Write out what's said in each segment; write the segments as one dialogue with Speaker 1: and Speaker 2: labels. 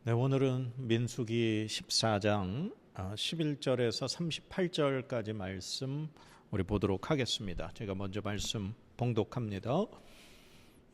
Speaker 1: 네, 오늘은 민수기 14장 11절에서 38절까지 말씀 우리 보도록 하겠습니다. 제가 먼저 말씀 봉독합니다.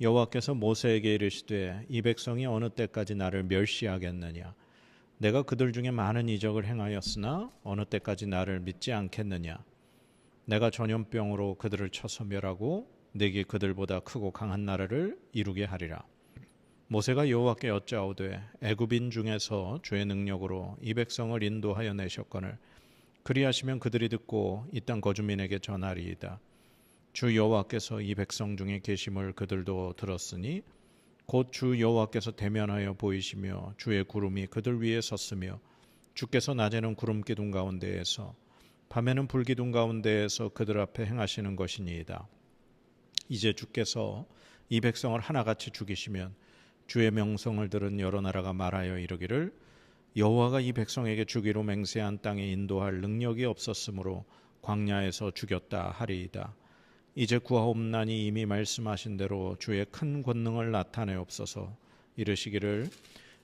Speaker 1: 여호와께서 모세에게 이르시되 이 백성이 어느 때까지 나를 멸시하겠느냐? 내가 그들 중에 많은 이적을 행하였으나 어느 때까지 나를 믿지 않겠느냐? 내가 전염병으로 그들을 쳐서 멸하고 내게 그들보다 크고 강한 나라를 이루게 하리라. 모세가 여호와께 여짜오되 애굽인 중에서 주의 능력으로 이 백성을 인도하여 내셨거늘 그리하시면 그들이 듣고 이 땅 거주민에게 전하리이다. 주 여호와께서 이 백성 중에 계심을 그들도 들었으니 곧 주 여호와께서 대면하여 보이시며 주의 구름이 그들 위에 섰으며 주께서 낮에는 구름 기둥 가운데에서 밤에는 불 기둥 가운데에서 그들 앞에 행하시는 것이니이다. 이제 주께서 이 백성을 하나같이 죽이시면 주의 명성을 들은 여러 나라가 말하여 이르기를 여호와가 이 백성에게 주기로 맹세한 땅에 인도할 능력이 없었으므로 광야에서 죽였다 하리이다. 이제 구하옵나니 이미 말씀하신 대로 주의 큰 권능을 나타내옵소서. 이르시기를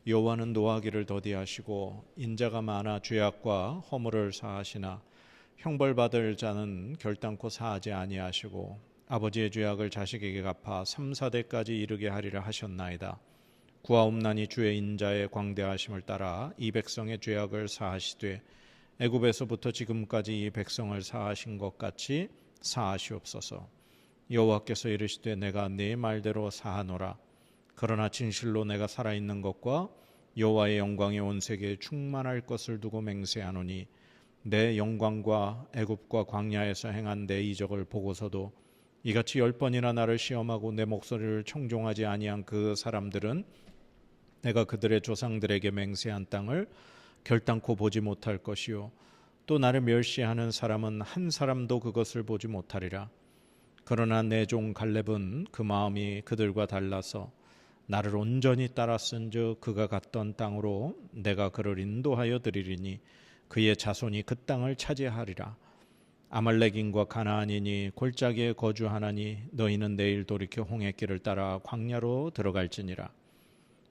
Speaker 1: 여호와는 노하기를 더디하시고 인자가 많아 죄악과 허물을 사하시나 형벌받을 자는 결단코 사하지 아니하시고 아버지의 죄악을 자식에게 갚아 3, 4대까지 이르게 하리라 하셨나이다. 구하옵나니 주의 인자의 광대하심을 따라 이 백성의 죄악을 사하시되 애굽에서부터 지금까지 이 백성을 사하신 것 같이 사하시옵소서. 여호와께서 이르시되 내가 네 말대로 사하노라. 그러나 진실로 내가 살아있는 것과 여호와의 영광이 온 세계에 충만할 것을 두고 맹세하노니 내 영광과 애굽과 광야에서 행한 내 이적을 보고서도 이같이 10번이나 나를 시험하고 내 목소리를 청종하지 아니한 그 사람들은 내가 그들의 조상들에게 맹세한 땅을 결단코 보지 못할 것이요 또 나를 멸시하는 사람은 한 사람도 그것을 보지 못하리라. 그러나 내 종 갈렙은 그 마음이 그들과 달라서 나를 온전히 따랐은즉 그가 갔던 땅으로 내가 그를 인도하여 드리리니 그의 자손이 그 땅을 차지하리라. 아말렉인과 가나안인이 골짜기에 거주하나니 너희는 내일 돌이켜 홍해길을 따라 광야로 들어갈지니라.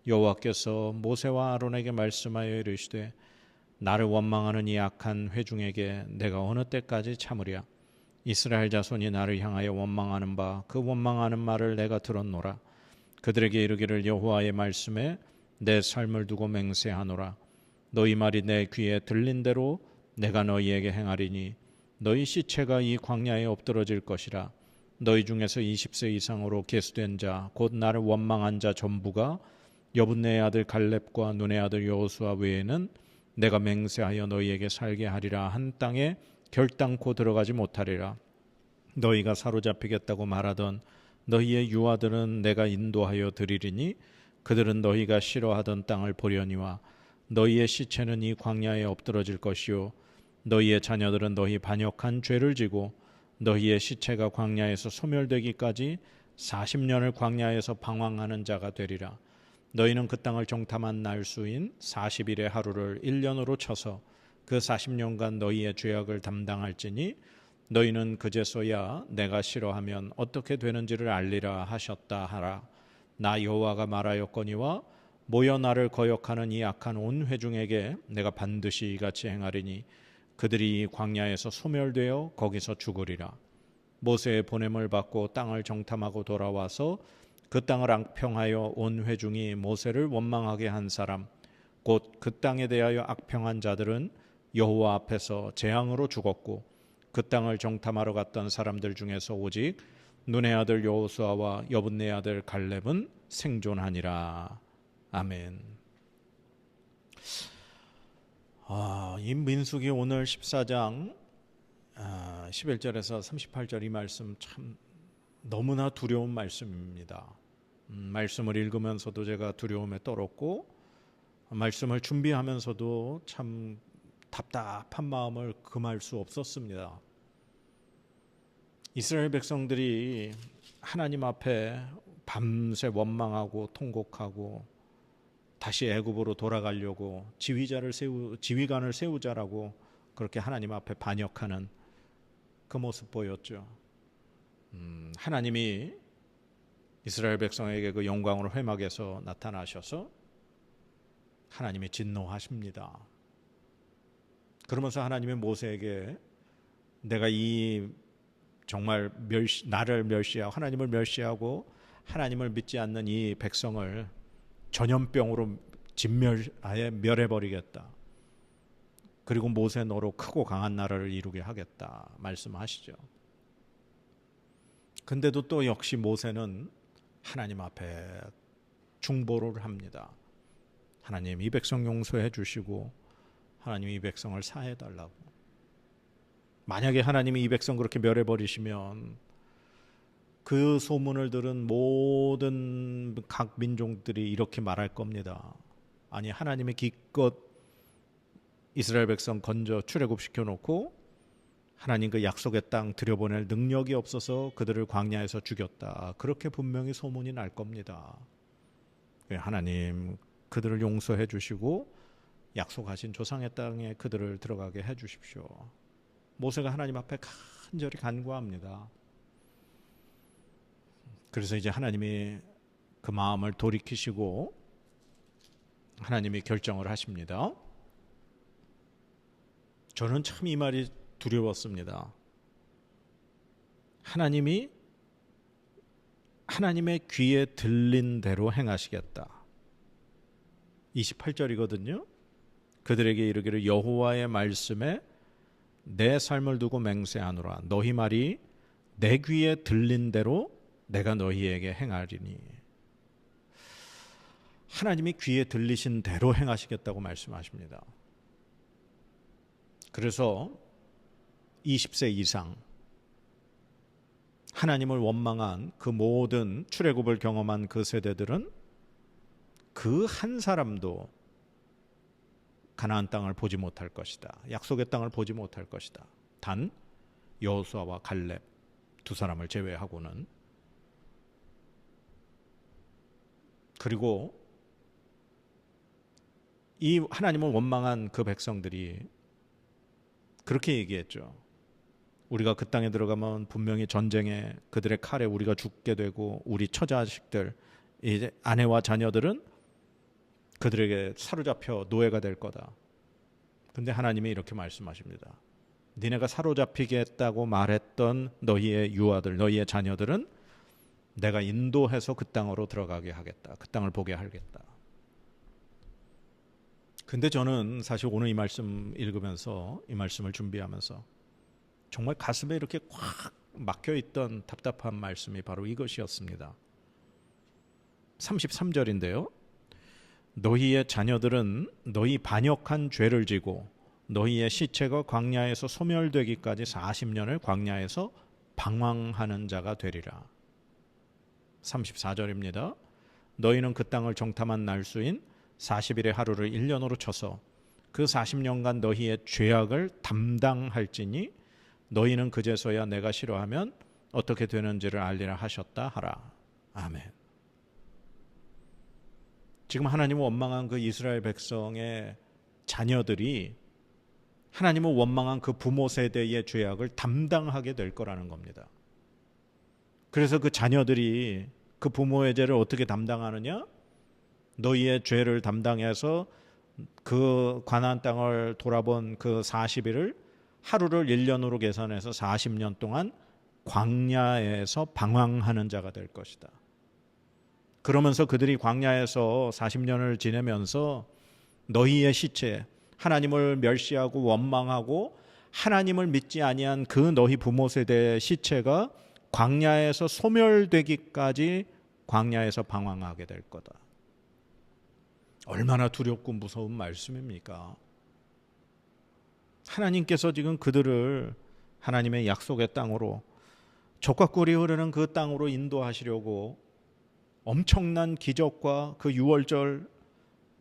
Speaker 1: 여호와께서 모세와 아론에게 말씀하여 이르시되 나를 원망하는 이 악한 회중에게 내가 어느 때까지 참으랴. 이스라엘 자손이 나를 향하여 원망하는 바 그 원망하는 말을 내가 들었노라. 그들에게 이르기를 여호와의 말씀에 내 삶을 두고 맹세하노라. 너희 말이 내 귀에 들린 대로 내가 너희에게 행하리니 너희 시체가 이 광야에 엎드러질 것이라. 너희 중에서 20세 이상으로 계수된 자 곧 나를 원망한 자 전부가 여분네의 아들 갈렙과 눈의 아들 여호수아 외에는 내가 맹세하여 너희에게 살게 하리라 한 땅에 결단코 들어가지 못하리라. 너희가 사로잡히겠다고 말하던 너희의 유아들은 내가 인도하여 드리리니 그들은 너희가 싫어하던 땅을 보려니와 너희의 시체는 이 광야에 엎드러질 것이요 너희의 자녀들은 너희 반역한 죄를 지고 너희의 시체가 광야에서 소멸되기까지 40년을 광야에서 방황하는 자가 되리라. 너희는 그 땅을 정탐한 날 수인 40일의 하루를 1년으로 쳐서 그 40년간 너희의 죄악을 담당할지니 너희는 그제서야 내가 싫어하면 어떻게 되는지를 알리라 하셨다 하라. 나 여호와가 말하였거니와 모여 나를 거역하는 이 악한 온 회중에게 내가 반드시 이같이 행하리니 그들이 이 광야에서 소멸되어 거기서 죽으리라. 모세의 보냄을 받고 땅을 정탐하고 돌아와서 그 땅을 악평하여 온 회중이 모세를 원망하게 한 사람 곧 그 땅에 대하여 악평한 자들은 여호와 앞에서 재앙으로 죽었고 그 땅을 정탐하러 갔던 사람들 중에서 오직 눈의 아들 여호수아와 여분네 아들 갈렙은 생존하니라. 아멘. 이 민수기 오늘 14장 11절에서 38절 이 말씀 참 너무나 두려운 말씀입니다. 말씀을 읽으면서도 제가 두려움에 떨었고 말씀을 준비하면서도 참 답답한 마음을 금할 수 없었습니다. 이스라엘 백성들이 하나님 앞에 밤새 원망하고 통곡하고 다시 애굽으로 돌아가려고 지휘관을 세우자라고 그렇게 하나님 앞에 반역하는 그 모습 보였죠. 하나님이 이스라엘 백성에게 그 영광으로 회막에서 나타나셔서 하나님이 진노하십니다. 그러면서 하나님이 모세에게 내가 이 정말 나를 멸시하고 하나님을 멸시하고 하나님을 믿지 않는 이 백성을 전염병으로 아예 멸해버리겠다. 그리고 모세 너로 크고 강한 나라를 이루게 하겠다 말씀하시죠. 근데도 또 역시 모세는 하나님 앞에 중보를 합니다. 하나님 이 백성 용서해 주시고 하나님 이 백성을 사해 달라고. 만약에 하나님이 이 백성 그렇게 멸해버리시면 그 소문을 들은 모든 각 민족들이 이렇게 말할 겁니다. 아니 하나님이 기껏 이스라엘 백성 건져 출애굽시켜 놓고 하나님 그 약속의 땅 들여보낼 능력이 없어서 그들을 광야에서 죽였다. 그렇게 분명히 소문이 날 겁니다. 하나님 그들을 용서해 주시고 약속하신 조상의 땅에 그들을 들어가게 해 주십시오. 모세가 하나님 앞에 간절히 간구합니다. 그래서 이제 하나님이 그 마음을 돌이키시고 하나님이 결정을 하십니다. 저는 참 이 말이 두려웠습니다. 하나님이 하나님의 귀에 들린 대로 행하시겠다. 28절이거든요. 그들에게 이르기를 여호와의 말씀에 내 삶을 두고 맹세하노라. 너희 말이 내 귀에 들린 대로 내가 너희에게 행하리니. 하나님이 귀에 들리신 대로 행하시겠다고 말씀하십니다. 그래서 20세 이상 하나님을 원망한 그 모든 출애굽을 경험한 그 세대들은 그 한 사람도 가나안 땅을 보지 못할 것이다. 약속의 땅을 보지 못할 것이다. 단 여호수아와 갈렙 두 사람을 제외하고는. 그리고 이 하나님을 원망한 그 백성들이 그렇게 얘기했죠. 우리가 그 땅에 들어가면 분명히 전쟁에 그들의 칼에 우리가 죽게 되고 우리 처자식들 이제 아내와 자녀들은 그들에게 사로잡혀 노예가 될 거다. 근데 하나님이 이렇게 말씀하십니다. 니네가 사로잡히겠다고 말했던 너희의 유아들, 너희의 자녀들은 내가 인도해서 그 땅으로 들어가게 하겠다. 그 땅을 보게 하겠다. 근데 저는 사실 오늘 이 말씀 읽으면서 이 말씀을 준비하면서 정말 가슴에 이렇게 꽉 막혀있던 답답한 말씀이 바로 이것이었습니다. 33절인데요. 너희의 자녀들은 너희 반역한 죄를 지고 너희의 시체가 광야에서 소멸되기까지 40년을 광야에서 방황하는 자가 되리라. 34절입니다. 너희는 그 땅을 정탐한 날수인 40일의 하루를 1년으로 쳐서 그 40년간 너희의 죄악을 담당할지니 너희는 그제서야 내가 싫어하면 어떻게 되는지를 알리라 하셨다 하라. 아멘. 지금 하나님을 원망한 그 이스라엘 백성의 자녀들이 하나님을 원망한 그 부모 세대의 죄악을 담당하게 될 거라는 겁니다. 그래서 그 자녀들이 그 부모의 죄를 어떻게 담당하느냐? 너희의 죄를 담당해서 그 가나안 땅을 돌아본 그 40일을 하루를 1년으로 계산해서 40년 동안 광야에서 방황하는 자가 될 것이다. 그러면서 그들이 광야에서 40년을 지내면서 너희의 시체, 하나님을 멸시하고 원망하고 하나님을 믿지 아니한 그 너희 부모 세대의 시체가 광야에서 소멸되기까지 광야에서 방황하게 될 거다. 얼마나 두렵고 무서운 말씀입니까? 하나님께서 지금 그들을 하나님의 약속의 땅으로 젖과 꿀이 흐르는 그 땅으로 인도하시려고 엄청난 기적과 그 유월절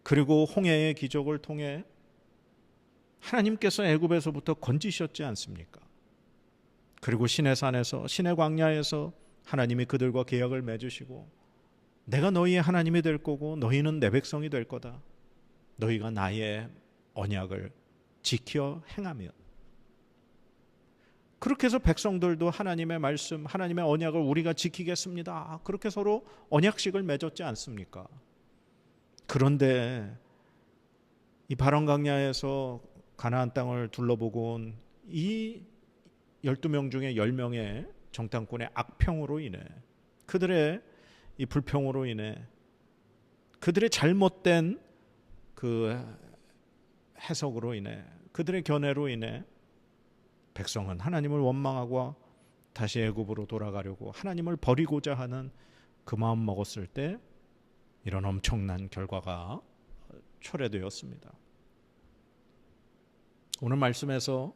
Speaker 1: 그리고 홍해의 기적을 통해 하나님께서 애굽에서부터 건지셨지 않습니까? 그리고 시내산에서 시내 광야에서 하나님이 그들과 계약을 맺으시고 내가 너희의 하나님이 될 거고 너희는 내 백성이 될 거다. 너희가 나의 언약을 지켜 행하며 그렇게 해서 백성들도 하나님의 말씀, 하나님의 언약을 우리가 지키겠습니다. 그렇게 서로 언약식을 맺었지 않습니까? 그런데 이 바론 광야에서 가나안 땅을 둘러보고 온 이 12명 중에 10명의 정탐꾼의 악평으로 인해, 그들의 이 불평으로 인해, 그들의 잘못된 그 해석으로 인해, 그들의 견해로 인해 백성은 하나님을 원망하고 다시 애굽으로 돌아가려고 하나님을 버리고자 하는 그 마음 먹었을 때 이런 엄청난 결과가 초래되었습니다. 오늘 말씀에서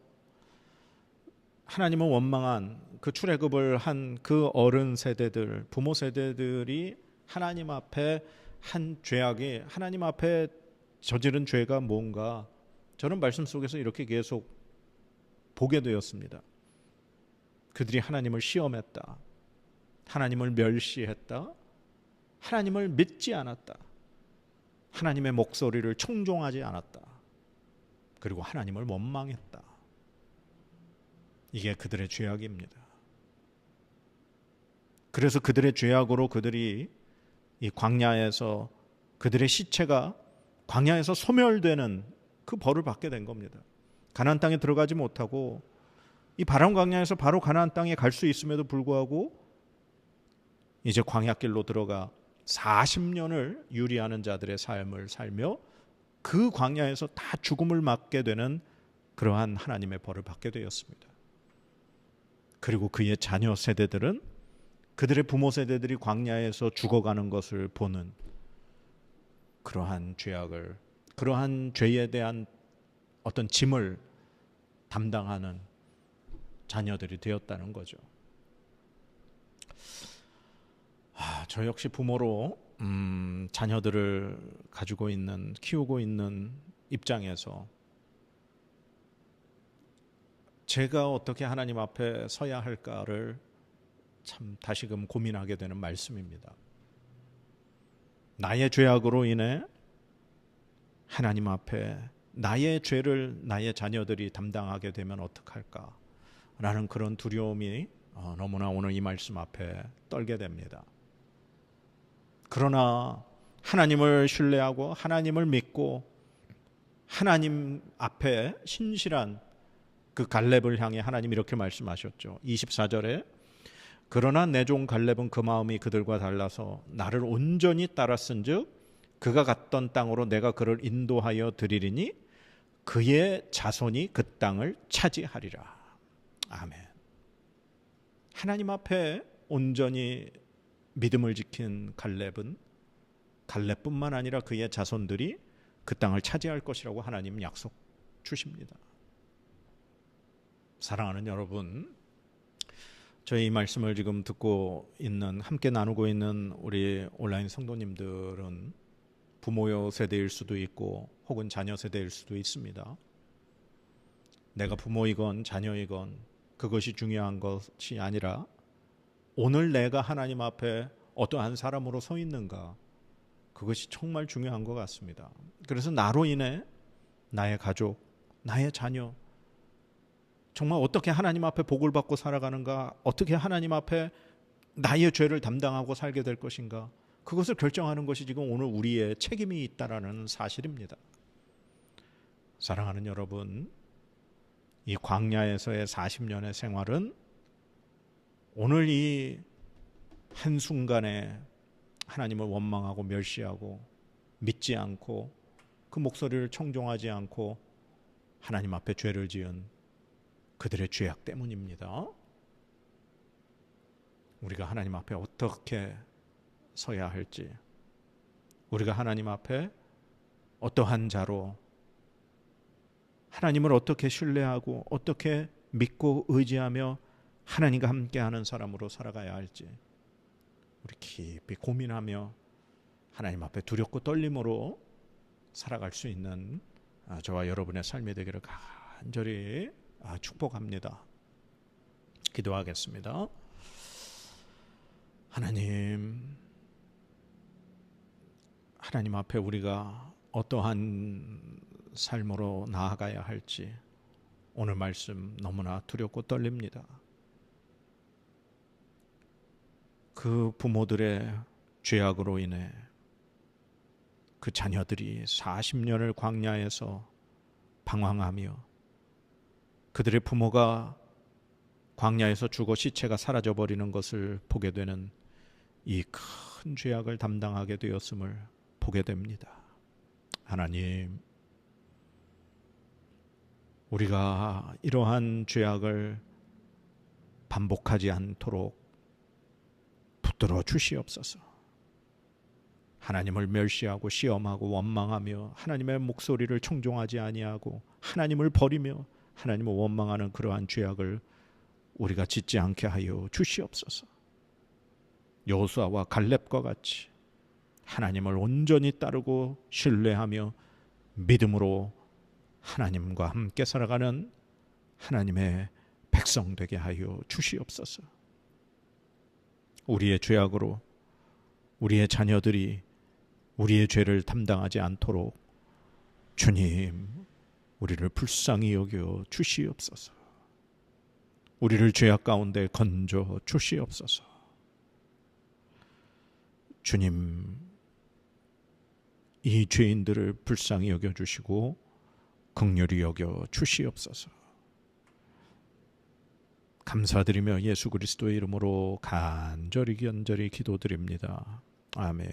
Speaker 1: 하나님을 원망한 그 출애굽을 한 그 어른 세대들, 부모 세대들이 하나님 앞에 한 죄악이, 하나님 앞에 저지른 죄가 뭔가, 저는 말씀 속에서 이렇게 계속 보게 되었습니다. 그들이 하나님을 시험했다, 하나님을 멸시했다, 하나님을 믿지 않았다, 하나님의 목소리를 청종하지 않았다, 그리고 하나님을 원망했다. 이게 그들의 죄악입니다. 그래서 그들의 죄악으로 그들이 이 광야에서, 그들의 시체가 광야에서 소멸되는 그 벌을 받게 된 겁니다. 가나안 땅에 들어가지 못하고 이 바람 광야에서 바로 가나안 땅에 갈 수 있음에도 불구하고 이제 광야길로 들어가 40년을 유리하는 자들의 삶을 살며 그 광야에서 다 죽음을 맞게 되는 그러한 하나님의 벌을 받게 되었습니다. 그리고 그의 자녀 세대들은 그들의 부모 세대들이 광야에서 죽어가는 것을 보는 그러한 죄악을, 그러한 죄에 대한 어떤 짐을 담당하는 자녀들이 되었다는 거죠. 저 역시 부모로 자녀들을 가지고 있는, 키우고 있는 입장에서 제가 어떻게 하나님 앞에 서야 할까를 참 다시금 고민하게 되는 말씀입니다. 나의 죄악으로 인해 하나님 앞에 나의 죄를 나의 자녀들이 담당하게 되면 어떡할까 라는 그런 두려움이 너무나 오늘 이 말씀 앞에 떨게 됩니다. 그러나 하나님을 신뢰하고 하나님을 믿고 하나님 앞에 신실한 그 갈렙을 향해 하나님 이렇게 말씀하셨죠. 24절에 그러나 내 종 갈렙은 그 마음이 그들과 달라서 나를 온전히 따랐은즉 그가 갔던 땅으로 내가 그를 인도하여 드리리니 그의 자손이 그 땅을 차지하리라. 아멘. 하나님 앞에 온전히 믿음을 지킨 갈렙뿐만 아니라 그의 자손들이 그 땅을 차지할 것이라고 하나님 약속 주십니다. 사랑하는 여러분, 저희 이 말씀을 지금 듣고 있는, 함께 나누고 있는 우리 온라인 성도님들은 부모 세대일 수도 있고 혹은 자녀 세대일 수도 있습니다. 내가 부모이건 자녀이건 그것이 중요한 것이 아니라 오늘 내가 하나님 앞에 어떠한 사람으로 서 있는가, 그것이 정말 중요한 것 같습니다. 그래서 나로 인해 나의 가족, 나의 자녀 정말 어떻게 하나님 앞에 복을 받고 살아가는가, 어떻게 하나님 앞에 나의 죄를 담당하고 살게 될 것인가, 그것을 결정하는 것이 지금 오늘 우리의 책임이 있다라는 사실입니다. 사랑하는 여러분, 이 광야에서의 40년의 생활은 오늘 이 한순간에 하나님을 원망하고 멸시하고 믿지 않고 그 목소리를 청종하지 않고 하나님 앞에 죄를 지은 그들의 죄악 때문입니다. 우리가 하나님 앞에 어떻게 서야 할지, 우리가 하나님 앞에 어떠한 자로 하나님을 어떻게 신뢰하고 어떻게 믿고 의지하며 하나님과 함께하는 사람으로 살아가야 할지 우리 깊이 고민하며 하나님 앞에 두렵고 떨림으로 살아갈 수 있는 저와 여러분의 삶이 되기를 간절히 축복합니다. 기도하겠습니다. 하나님 앞에 우리가 어떠한 삶으로 나아가야 할지 오늘 말씀 너무나 두렵고 떨립니다. 그 부모들의 죄악으로 인해 그 자녀들이 40년을 광야에서 방황하며 그들의 부모가 광야에서 죽어 시체가 사라져 버리는 것을 보게 되는 이 큰 죄악을 담당하게 되었음을 보게 됩니다. 하나님, 우리가 이러한 죄악을 반복하지 않도록 붙들어 주시옵소서. 하나님을 멸시하고 시험하고 원망하며 하나님의 목소리를 청종하지 아니하고 하나님을 버리며 하나님을 원망하는 그러한 죄악을 우리가 짓지 않게 하여 주시옵소서. 여호수아와 갈렙과 같이 하나님을 온전히 따르고 신뢰하며 믿음으로 하나님과 함께 살아가는 하나님의 백성 되게 하여 주시옵소서. 우리의 죄악으로 우리의 자녀들이 우리의 죄를 담당하지 않도록 주님, 우리를 불쌍히 여겨 주시옵소서. 우리를 죄악 가운데 건져 주시옵소서. 주님, 이 죄인들을 불쌍히 여겨 주시고 긍휼히 여겨 주시옵소서. 감사드리며 예수 그리스도의 이름으로 간절히 기도드립니다. 아멘.